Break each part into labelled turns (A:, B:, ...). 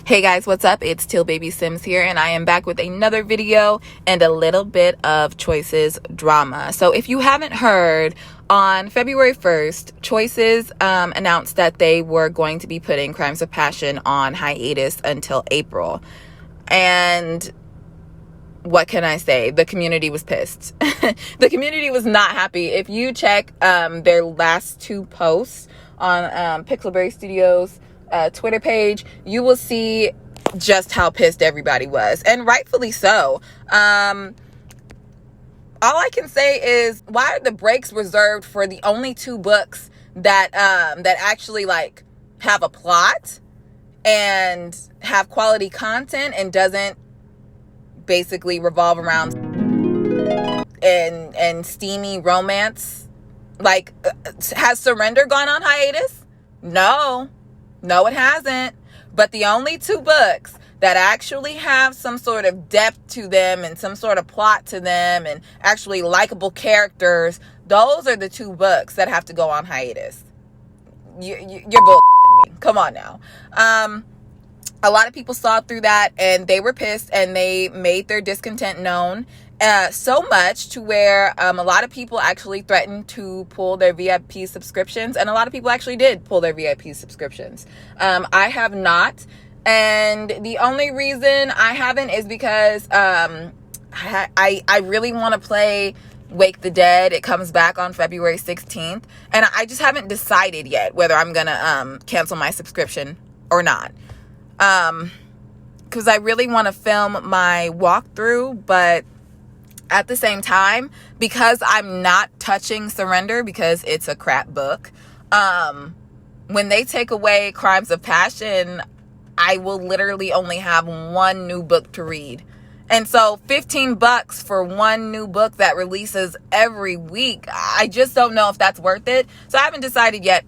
A: Hey guys, what's up? It's Till Baby Sims here, and I am back with another video and a little bit of Choices drama. So if you haven't heard, on February 1st, Choices announced that they were going to be putting Crimes of Passion on hiatus until April. And what can I say? The community was pissed. The community was not happy. If you check their last two posts on Pixelberry Studios Twitter page, you will see just how pissed everybody was, and rightfully so. All I can say is, why are the breaks reserved for the only two books that actually like have a plot and have quality content and doesn't basically revolve around and steamy romance? Like, has Surrender gone on hiatus? No, it hasn't. But the only two books that actually have some sort of depth to them and some sort of plot to them and actually likable characters, those are the two books that have to go on hiatus. You're bull***ing me. Come on now. A lot of people saw through that, and they were pissed, and they made their discontent known. So much to where a lot of people actually threatened to pull their VIP subscriptions, and a lot of people actually did pull their VIP subscriptions. I have not, and the only reason I haven't is because I really want to play Wake the Dead. It comes back on February 16th, and I just haven't decided yet whether I'm gonna cancel my subscription or not. Because I really want to film my walkthrough, but at the same time, because I'm not touching Surrender because it's a crap book, when they take away Crimes of Passion, I will literally only have one new book to read. And so $15 for one new book that releases every week, I just don't know if that's worth it. So I haven't decided yet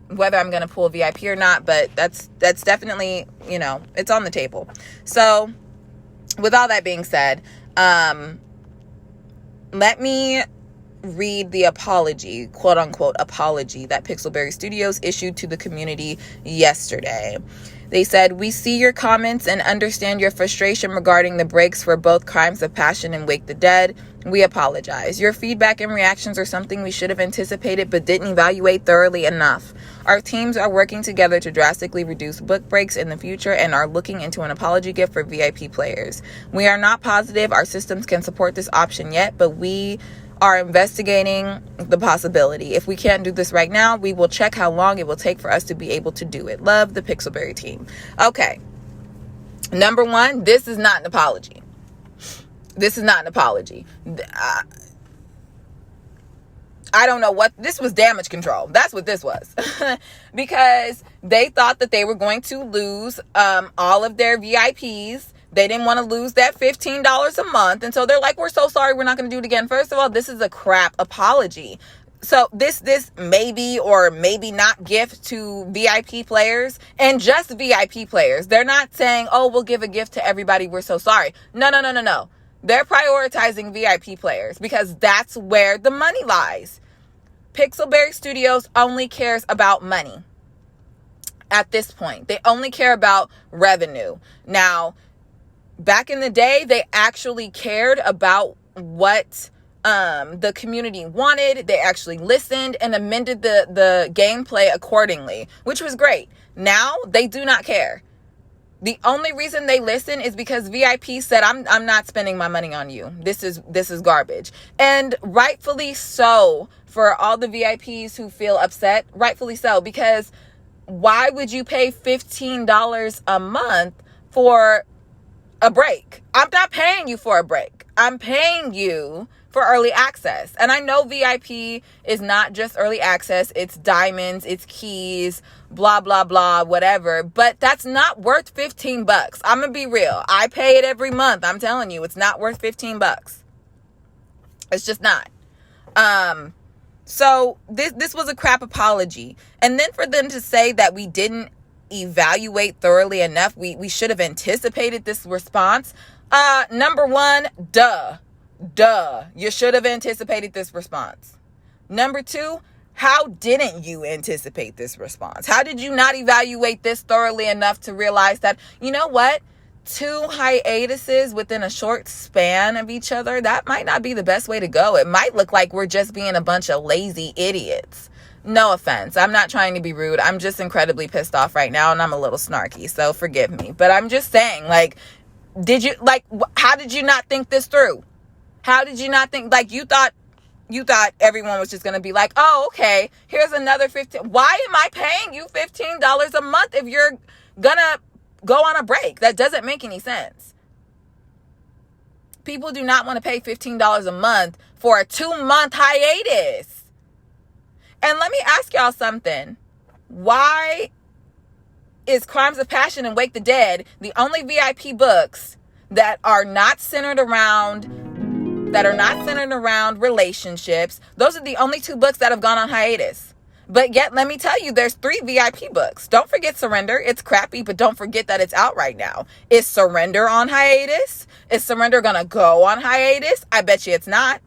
A: whether I'm going to pull VIP or not, but that's definitely, it's on the table. So with all that being said, let me read the apology, quote unquote apology, that Pixelberry Studios issued to the community yesterday. They said, "We see your comments and understand your frustration regarding the breaks for both Crimes of Passion and Wake the Dead. We apologize. Your feedback and reactions are something we should have anticipated but didn't evaluate thoroughly enough. Our teams are working together to drastically reduce book breaks in the future and are looking into an apology gift for VIP players. We are not positive our systems can support this option yet, but we are investigating the possibility. If we can't do this right now, we will check how long it will take for us to be able to do it. Love, the Pixelberry team." Okay. Number one, this is not an apology. This is not an apology. I don't know what this was. Damage control. That's what this was. Because they thought that they were going to lose all of their VIPs. They didn't want to lose that $15 a month. And so they're like, "We're so sorry. We're not going to do it again." First of all, this is a crap apology. So this maybe or maybe not gift to VIP players, and just VIP players. They're not saying, "Oh, we'll give a gift to everybody. We're so sorry." No. They're prioritizing VIP players because that's where the money lies. Pixelberry Studios only cares about money at this point. They only care about revenue. Now, back in the day, they actually cared about what the community wanted. They actually listened and amended the gameplay accordingly, which was great. Now, they do not care. The only reason they listen is because VIP said, I'm not spending my money on you. This is garbage. And rightfully so, for all the VIPs who feel upset, rightfully so, because why would you pay $15 a month for a break? I'm not paying you for a break. I'm paying you for early access. And I know VIP is not just early access. It's diamonds, it's keys, blah, blah, blah, whatever. But that's not worth $15. I'm going to be real. I pay it every month. I'm telling you, it's not worth $15. It's just not. So this was a crap apology. And then for them to say that we didn't evaluate thoroughly enough, we should have anticipated this response. Number one, duh. You should have anticipated this response. Number two, How didn't you anticipate this response? How did you not evaluate this thoroughly enough to realize that, you know what? 2 hiatuses within a short span of each other, that might not be the best way to go. It might look like we're just being a bunch of lazy idiots. No offense. I'm not trying to be rude. I'm just incredibly pissed off right now, and I'm a little snarky, so forgive me. But I'm just saying, like, how did you not think this through? How did you not think, like, you thought everyone was just going to be like, oh, okay, here's another $15. Why am I paying you $15 a month if you're going to go on a break? That doesn't make any sense. People do not want to pay $15 a month for a 2-month hiatus. And let me ask y'all something. Why is Crimes of Passion and Wake the Dead the only VIP books that are not centered around relationships? Those are the only 2 books that have gone on hiatus. But yet, let me tell you, there's 3 VIP books. Don't forget Surrender. It's crappy, but don't forget that it's out right now. Is Surrender on hiatus? Is Surrender gonna go on hiatus? I bet you it's not.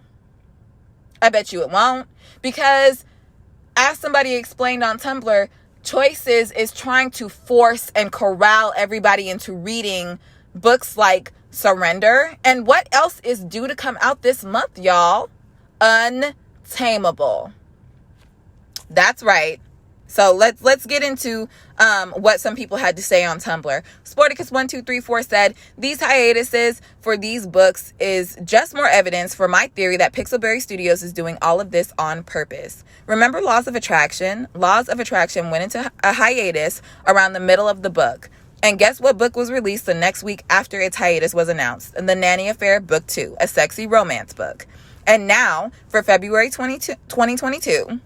A: I bet you it won't. Because, as somebody explained on Tumblr, Choices is trying to force and corral everybody into reading books like Surrender. And what else is due to come out this month, y'all? Untamable. That's right. So let's get into what some people had to say on Tumblr. Sporticus1234 said, these hiatuses for these books is just more evidence for my theory that Pixelberry Studios is doing all of this on purpose. Remember Laws of Attraction? Laws of Attraction went into a hiatus around the middle of the book. And guess what book was released the next week after its hiatus was announced? The Nanny Affair Book 2, a sexy romance book. And now, for February 2022,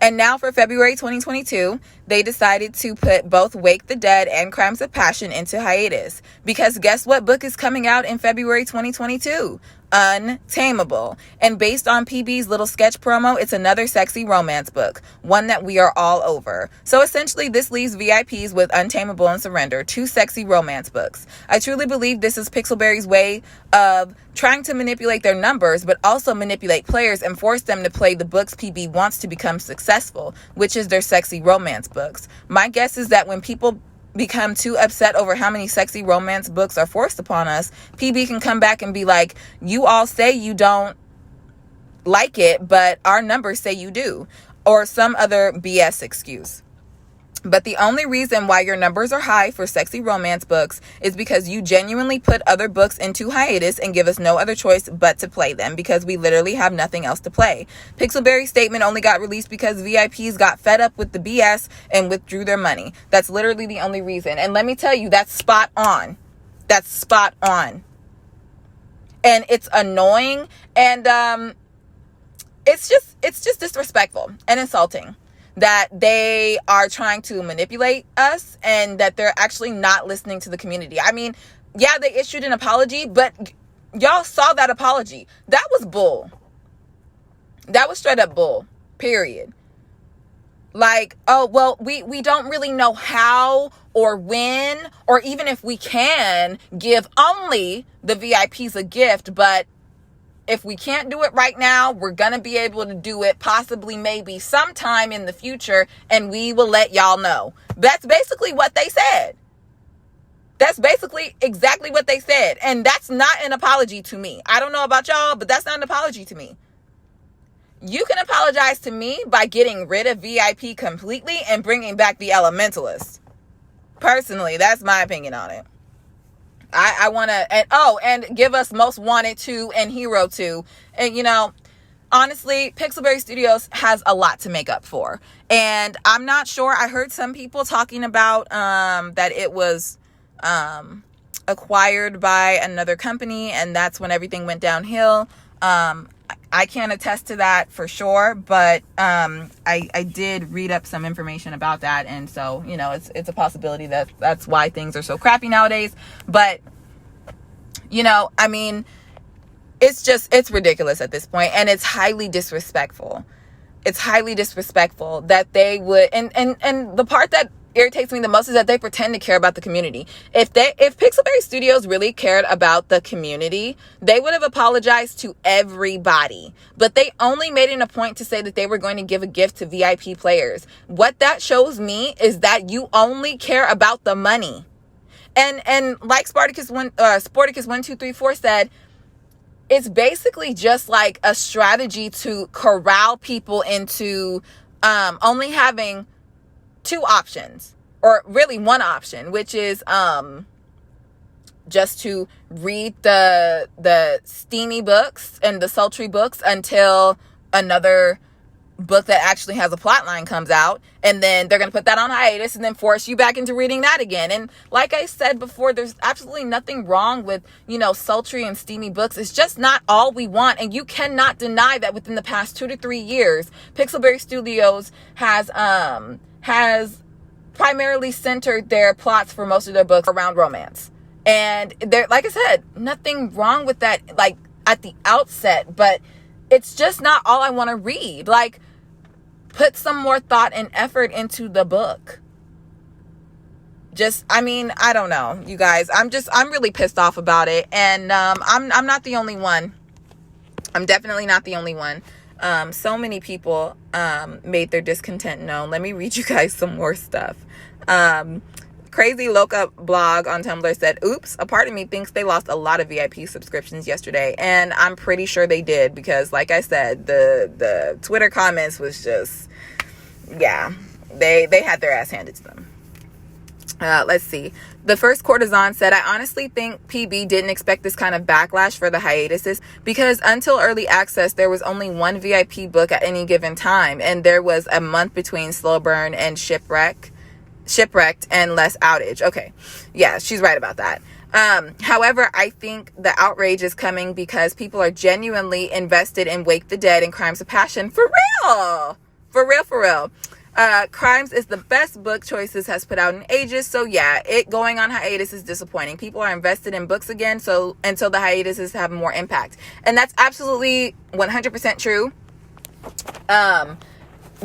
A: And now for February 2022, they decided to put both Wake the Dead and Crimes of Passion into hiatus. Because guess what book is coming out in February 2022? Untamable. And based on PB's little sketch promo, it's another sexy romance book. One that we are all over. So essentially, this leaves VIPs with Untamable and Surrender, 2 sexy romance books. I truly believe this is Pixelberry's way of trying to manipulate their numbers, but also manipulate players and force them to play the books PB wants to become successful, which is their sexy romance books. My guess is that when people become too upset over how many sexy romance books are forced upon us, PB can come back and be like, you all say you don't like it, but our numbers say you do, or some other BS excuse. But the only reason why your numbers are high for sexy romance books is because you genuinely put other books into hiatus and give us no other choice but to play them, because we literally have nothing else to play. Pixelberry's statement only got released because VIPs got fed up with the BS and withdrew their money. That's literally the only reason. And let me tell you, that's spot on. That's spot on. And it's annoying, and it's just disrespectful and insulting that they are trying to manipulate us and that they're actually not listening to the community. I mean, yeah, they issued an apology, but y'all saw that apology. That was bull. That was straight up bull, period. Like, oh, well, we don't really know how or when, or even if we can give only the VIPs a gift, but if we can't do it right now, we're going to be able to do it possibly maybe sometime in the future, and we will let y'all know. That's basically what they said. That's basically exactly what they said. And that's not an apology to me. I don't know about y'all, but that's not an apology to me. You can apologize to me by getting rid of VIP completely and bringing back the Elementalist. Personally, that's my opinion on it. I want to, and give us Most Wanted 2 and Hero 2. And, you know, honestly, Pixelberry Studios has a lot to make up for. And I'm not sure. I heard some people talking about that it was acquired by another company, and that's when everything went downhill. I can't attest to that for sure, but I did read up some information about that, and so, you know, it's a possibility that that's why things are so crappy nowadays. But, you know, I mean, it's ridiculous at this point, and it's highly disrespectful. It's highly disrespectful that they would, and the part that irritates me the most is that they pretend to care about the community. If Pixelberry Studios really cared about the community, they would have apologized to everybody. But they only made it a point to say that they were going to give a gift to VIP players. What that shows me is that you only care about the money. And like Sporticus1234 said, it's basically just like a strategy to corral people into only having two options, or really one option, which is just to read the steamy books and the sultry books until another book that actually has a plot line comes out, and then they're going to put that on hiatus and then force you back into reading that again. And like I said before, there's absolutely nothing wrong with, sultry and steamy books. It's just not all we want. And you cannot deny that within the past 2 to 3 years, Pixelberry Studios has primarily centered their plots for most of their books around romance. And there, like I said, nothing wrong with that, like at the outset, but it's just not all I want to read. Like, put some more thought and effort into the book. I don't know, you guys. I'm really pissed off about it. And I'm not the only one. I'm definitely not the only one. So many people made their discontent known. Let me read you guys some more stuff. Crazy Loca blog on Tumblr said, oops, a part of me thinks they lost a lot of VIP subscriptions yesterday. And I'm pretty sure they did, because like I said, the Twitter comments was just, yeah, they had their ass handed to them. Let's see. The First Courtesan said, I honestly think PB didn't expect this kind of backlash for the hiatuses, because until early access, there was only one VIP book at any given time. And there was a month between Slow Burn and Shipwrecked and less outage. Okay. Yeah, she's right about that. However, I think the outrage is coming because people are genuinely invested in Wake the Dead and Crimes of Passion. For real. Crimes is the best book Choices has put out in ages. So yeah, it going on hiatus is disappointing. People are invested in books again, so until the hiatuses have more impact. And that's absolutely 100% true.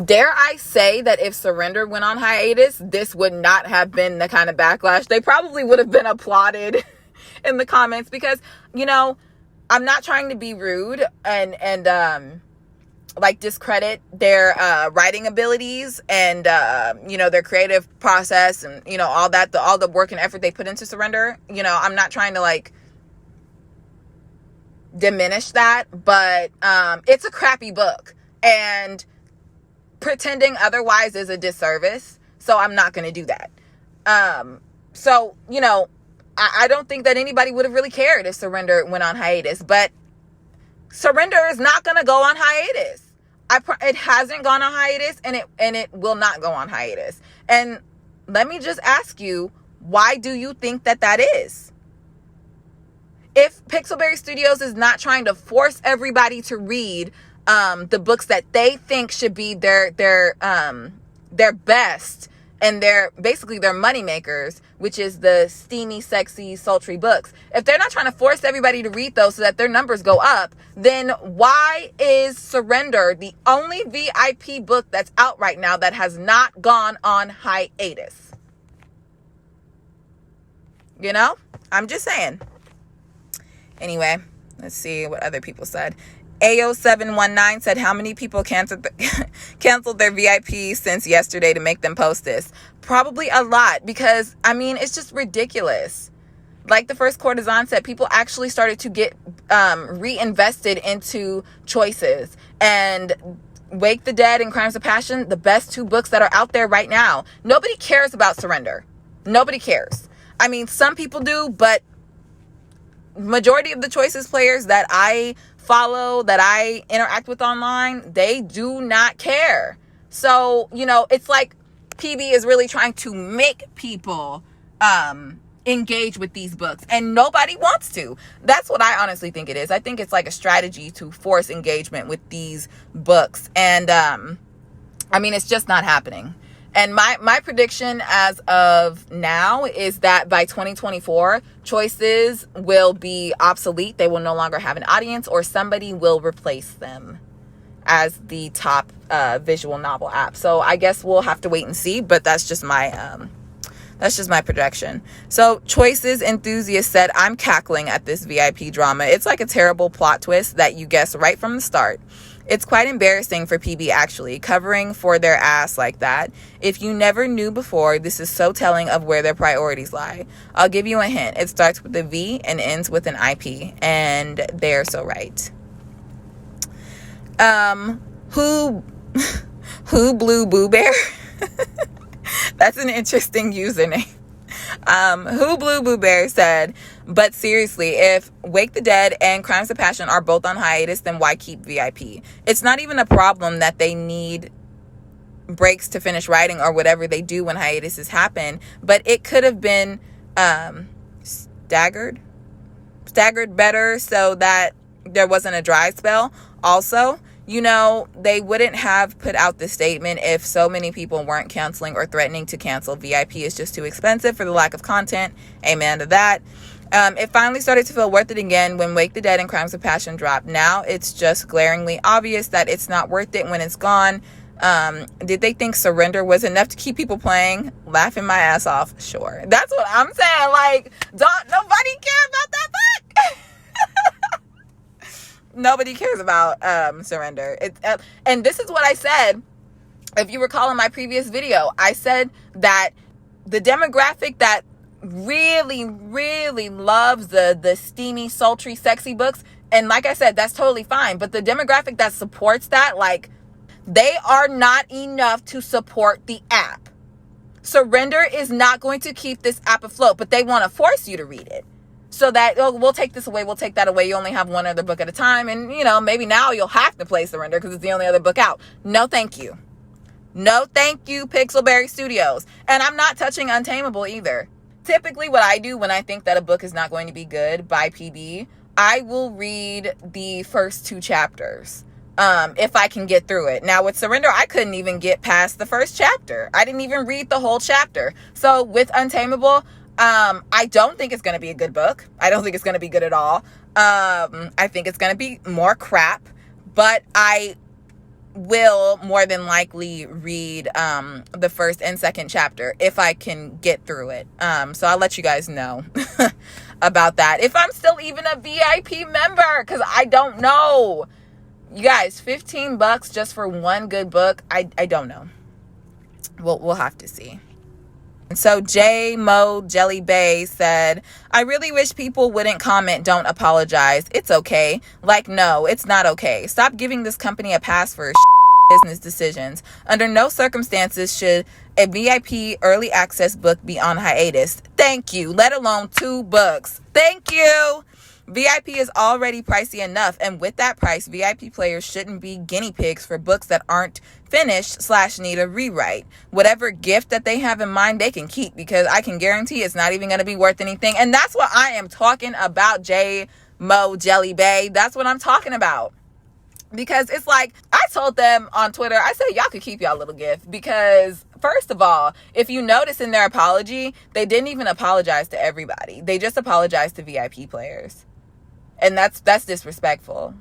A: Dare I say that if Surrender went on hiatus, this would not have been the kind of backlash. They probably would have been applauded in the comments, because, I'm not trying to be rude and discredit their writing abilities and, their creative process and, all that, all the work and effort they put into Surrender. I'm not trying to diminish that, but it's a crappy book, and pretending otherwise is a disservice. So I'm not going to do that. I don't think that anybody would have really cared if Surrender went on hiatus, but Surrender is not going to go on hiatus. It hasn't gone on hiatus, and it will not go on hiatus. And let me just ask you, why do you think that is? If Pixelberry Studios is not trying to force everybody to read the books that they think should be their best and their money makers, which is the steamy, sexy, sultry books. If they're not trying to force everybody to read those so that their numbers go up, then why is Surrender the only VIP book that's out right now that has not gone on hiatus? I'm just saying. Anyway, let's see what other people said. AO719 said, how many people canceled their VIP since yesterday to make them post this? Probably a lot, because, it's just ridiculous. Like the First Courtesan said, people actually started to get reinvested into Choices. And Wake the Dead and Crimes of Passion, the best two books that are out there right now. Nobody cares about Surrender. Nobody cares. Some people do, but majority of the Choices players that I follow, that I interact with online, they do not care. So, it's like PB is really trying to make people engage with these books, and nobody wants to. That's what I honestly think it is. I think it's like a strategy to force engagement with these books, and it's just not happening. And my prediction as of now is that by 2024, Choices will be obsolete. They will no longer have an audience, or somebody will replace them. as the top visual novel app. So I guess we'll have to wait and see, but that's just my projection. So Choices enthusiast said, I'm cackling at this VIP drama. It's like a terrible plot twist that you guess right from the start. It's quite embarrassing for PB, actually, covering for their ass like that. If you never knew before, this is so telling of where their priorities lie. I'll give you a hint. It starts with a V and ends with an IP, and they're so right. Who Blue Boo Bear? That's an interesting username. Who Blue Boo Bear said, but seriously, if Wake the Dead and Crimes of Passion are both on hiatus, then why keep VIP? It's not even a problem that they need breaks to finish writing or whatever they do when hiatuses happen, but it could have been staggered better so that there wasn't a dry spell. Also, you know, they wouldn't have put out the statement if so many people weren't canceling or threatening to cancel. VIP is just too expensive for the lack of content. Amen to that. It finally started to feel worth it again when Wake the Dead and Crimes of Passion dropped. Now it's just glaringly obvious that it's not worth it when it's gone. Did they think Surrender was enough to keep people playing? Laughing my ass off. Sure. That's what I'm saying. Like, don't nobody care about that book. Nobody cares about Surrender. And this is what I said. If you recall in my previous video, I said that the demographic that really, really loves the steamy, sultry, sexy books, and like I said, that's totally fine. But the demographic that supports that, like, they are not enough to support the app. Surrender is not going to keep this app afloat, but they want to force you to read it. So that, oh, we'll take this away, we'll take that away. You only have one other book at a time. And, you know, maybe now you'll have to play Surrender because it's the only other book out. No, thank you. No, thank you, Pixelberry Studios. And I'm not touching Untamable either. Typically what I do when I think that a book is not going to be good by PB, I will read the first 2 chapters. If I can get through it. Now with Surrender, I couldn't even get past the first chapter. I didn't even read the whole chapter. So with Untamable, I don't think it's going to be a good book. I don't think it's going to be good at all. I think it's going to be more crap, but I will more than likely read, the first and second chapter if I can get through it. So I'll let you guys know about that. If I'm still even a VIP member, cause I don't know, you guys, $15 just for one good book. I don't know. We'll have to see. And so J Mo Jelly Bay said, I really wish people wouldn't comment, don't apologize. It's okay. Like, no, it's not okay. Stop giving this company a pass for business decisions. Under no circumstances should a VIP early access book be on hiatus. Thank you. Let alone 2 books. Thank you. VIP is already pricey enough, and with that price, VIP players shouldn't be guinea pigs for books that aren't finished / need a rewrite. Whatever gift that they have in mind, they can keep, because I can guarantee it's not even going to be worth anything. And that's what I am talking about, J Mo Jelly Bay. That's what I'm talking about. Because it's like, I told them on Twitter, I said, y'all could keep y'all little gift. Because first of all, if you notice in their apology, they didn't even apologize to everybody. They just apologized to VIP players. And that's disrespectful.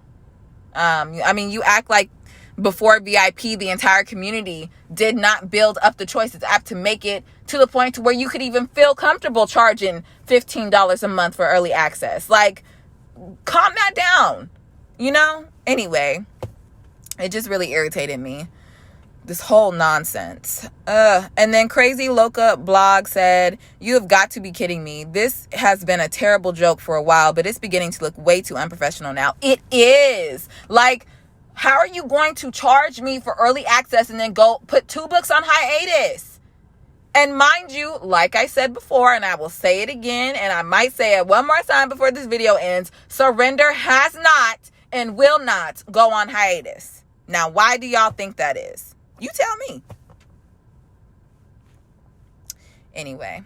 A: I mean, you act like before VIP, the entire community did not build up the Choices app to make it to the point to where you could even feel comfortable charging $15 a month for early access. Like, calm that down, you know? Anyway, it just really irritated me. This whole nonsense. And then Crazy Loca blog said, you have got to be kidding me. This has been a terrible joke for a while, but it's beginning to look way too unprofessional now. It is. Like, how are you going to charge me for early access and then go put 2 books on hiatus? And mind you, like I said before, and I will say it again, and I might say it one more time before this video ends, Surrender has not and will not go on hiatus. Now, why do y'all think that is? You tell me. Anyway,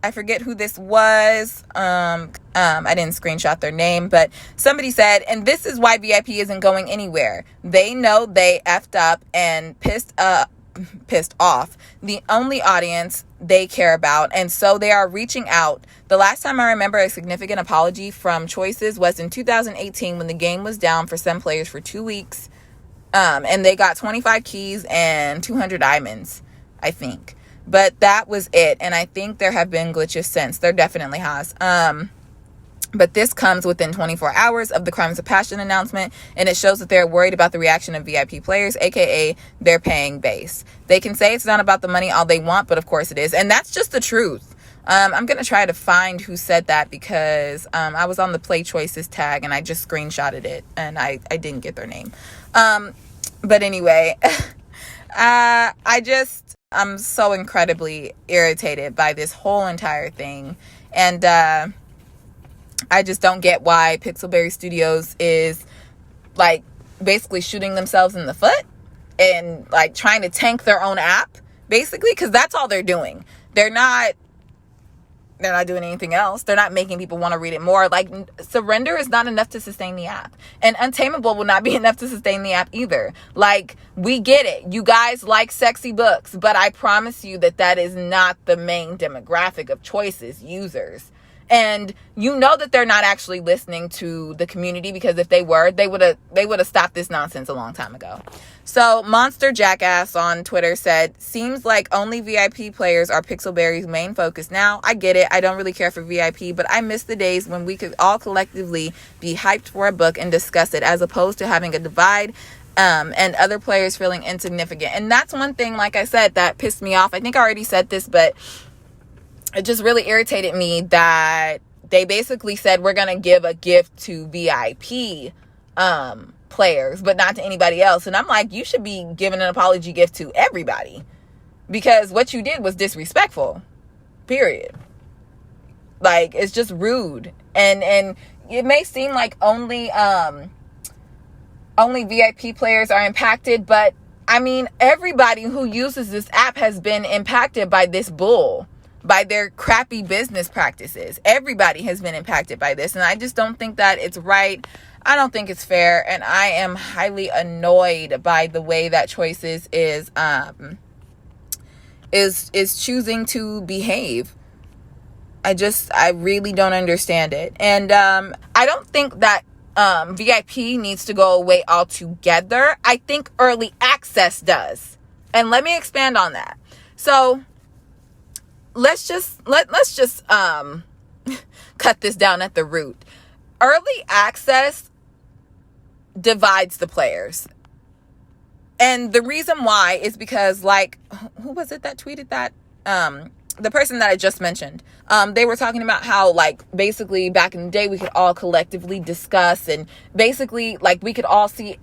A: I forget who this was. I didn't screenshot their name, but somebody said, and this is why VIP isn't going anywhere. They know they effed up and pissed pissed off, the only audience they care about. And so they are reaching out. The last time I remember a significant apology from Choices was in 2018 when the game was down for some players for 2 weeks. And they got 25 keys and 200 diamonds, I think. But that was it. And I think there have been glitches since. There definitely has. But this comes within 24 hours of the Crimes of Passion announcement, and it shows that they're worried about the reaction of VIP players, aka they're paying base. They can say it's not about the money all they want, but of course it is. And that's just the truth. I'm going to try to find who said that because I was on the Playchoices tag and I just screenshotted it and I didn't get their name. But anyway, I'm so incredibly irritated by this whole entire thing. And I just don't get why Pixelberry Studios is like basically shooting themselves in the foot and like trying to tank their own app, basically, because that's all they're doing. They're not doing anything else. They're not making people want to read it more. Like, Surrender is not enough to sustain the app, and Untamable will not be enough to sustain the app either. Like, we get it. You guys like sexy books, but I promise you that is not the main demographic of Choices users. And you know that they're not actually listening to the community, because if they were, they would have stopped this nonsense a long time ago. So Monster Jackass on Twitter said, seems like only VIP players are Pixelberry's main focus now. I get it. I don't really care for VIP, but I miss the days when we could all collectively be hyped for a book and discuss it, as opposed to having a divide and other players feeling insignificant. And that's one thing, like I said, that pissed me off. I think I already said this, but it just really irritated me that they basically said we're going to give a gift to VIP players, but not to anybody else. And I'm like, you should be giving an apology gift to everybody, because what you did was disrespectful, period. Like, it's just rude. And it may seem like only VIP players are impacted, but I mean, everybody who uses this app has been impacted by this bull, by their crappy business practices. Everybody has been impacted by this, and I just don't think that it's right. I don't think it's fair, and I am highly annoyed by the way that Choices is choosing to behave. I really don't understand it. And I don't think that VIP needs to go away altogether. I think early access does. And let me expand on that. So let's just cut this down at the root. Early access divides the players. And the reason why is because, like, who was it that tweeted that? The person that I just mentioned. They were talking about how, like, basically back in the day we could all collectively discuss, and basically, like, we could all see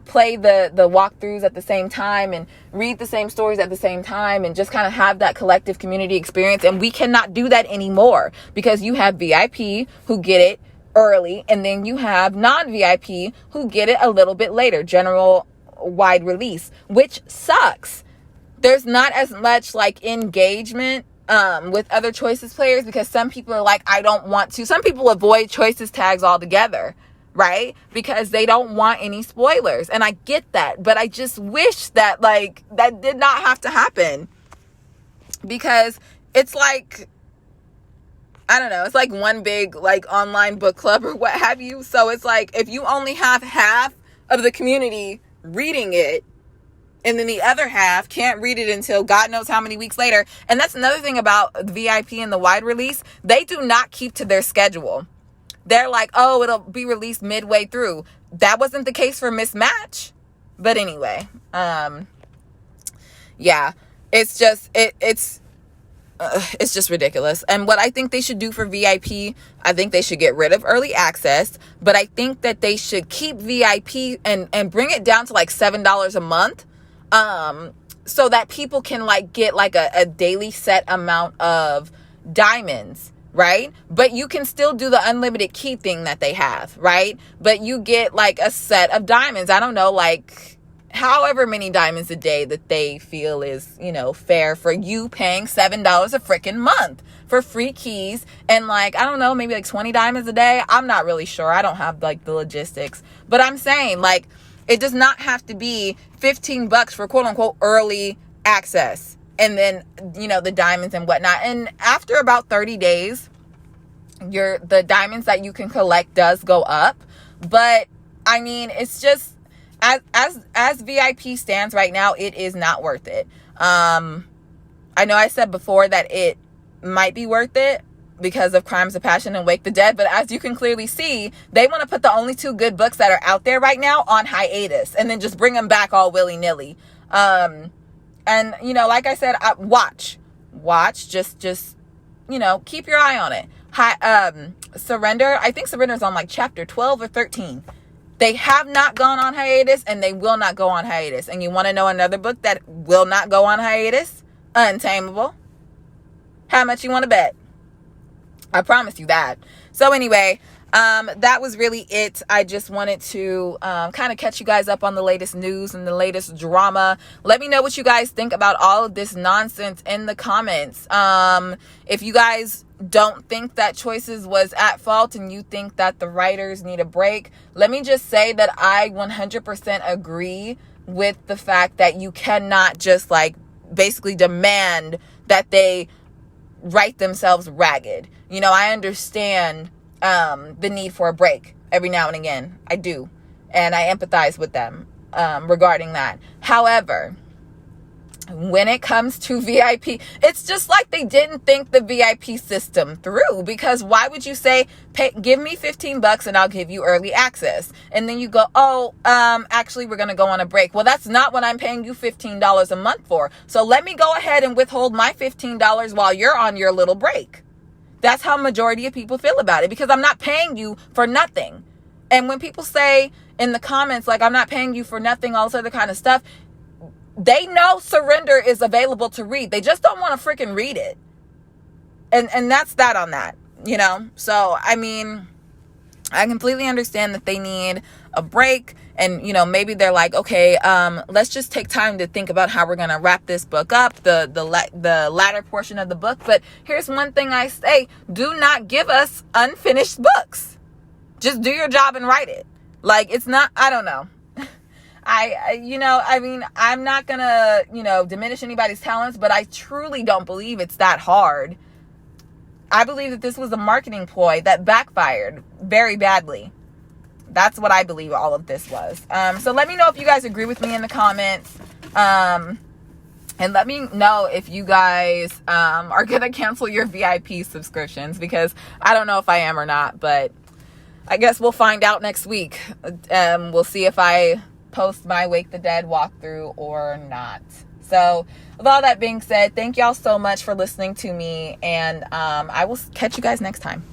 A: play the walkthroughs at the same time and read the same stories at the same time and just kind of have that collective community experience. And we cannot do that anymore, because you have VIP who get it early, and then you have non-VIP who get it a little bit later, general wide release, which sucks. There's not as much like engagement with other Choices players, because some people are like, I don't want to. Some people avoid Choices tags altogether, right? Because they don't want any spoilers. And I get that, but I just wish that, like, that did not have to happen, because it's like, I don't know, it's like one big, like, online book club or what have you. So it's like, if you only have half of the community reading it, and then the other half can't read it until God knows how many weeks later. And that's another thing about the VIP and the wide release. They do not keep to their schedule. They're like, oh, it'll be released midway through. That wasn't the case for Mismatch. But anyway, yeah, it's just, it's just ridiculous. And what I think they should do for VIP, I think they should get rid of early access, but I think that they should keep VIP and bring it down to like $7 a month, so that people can like get like a daily set amount of diamonds, right? But you can still do the unlimited key thing that they have, right? But you get like a set of diamonds. I don't know, like however many diamonds a day that they feel is, you know, fair for you paying $7 a freaking month for free keys. And like, I don't know, maybe like 20 diamonds a day. I'm not really sure. I don't have like the logistics, but I'm saying, like, It does not have to be $15 for quote unquote early access. And then, the diamonds and whatnot. And after about 30 days, the diamonds that you can collect does go up. But I mean, it's just, as VIP stands right now, it is not worth it. I know I said before that it might be worth it because of Crimes of Passion and Wake the Dead, but as you can clearly see, they want to put the only two good books that are out there right now on hiatus and then just bring them back all willy-nilly. And like I said, watch, just keep your eye on it. Surrender, I think Surrender is on like chapter 12 or 13. They have not gone on hiatus, and they will not go on hiatus. And you want to know another book that will not go on hiatus? Untamable. How much you want to bet? I promise you that. So anyway, that was really it. I just wanted to kind of catch you guys up on the latest news and the latest drama. Let me know what you guys think about all of this nonsense in the comments. If you guys don't think that Choices was at fault and you think that the writers need a break, let me just say that I 100% agree with the fact that you cannot just basically demand that they write themselves ragged. I understand the need for a break every now and again. I do. And I empathize with them regarding that. However, when it comes to VIP, it's just like they didn't think the VIP system through, because why would you say, give me $15 and I'll give you early access? And then you go, actually, we're going to go on a break. Well, that's not what I'm paying you $15 a month for. So let me go ahead and withhold my $15 while you're on your little break. That's how majority of people feel about it, because I'm not paying you for nothing. And when people say in the comments, I'm not paying you for nothing, all this other kind of stuff, they know Surrender is available to read. They just don't want to freaking read it. And that's that on that, So, I mean, I completely understand that they need a break. And, maybe they're like, okay, let's just take time to think about how we're going to wrap this book up, the latter portion of the book. But here's one thing I say: do not give us unfinished books. Just do your job and write it. It's not, I don't know. I'm not gonna, diminish anybody's talents, but I truly don't believe it's that hard. I believe that this was a marketing ploy that backfired very badly. That's what I believe all of this was. So let me know if you guys agree with me in the comments. And let me know if you guys are gonna cancel your VIP subscriptions, because I don't know if I am or not, but I guess we'll find out next week. We'll see if I post my Wake the Dead walkthrough or not. So with all that being said, thank y'all so much for listening to me, and I will catch you guys next time.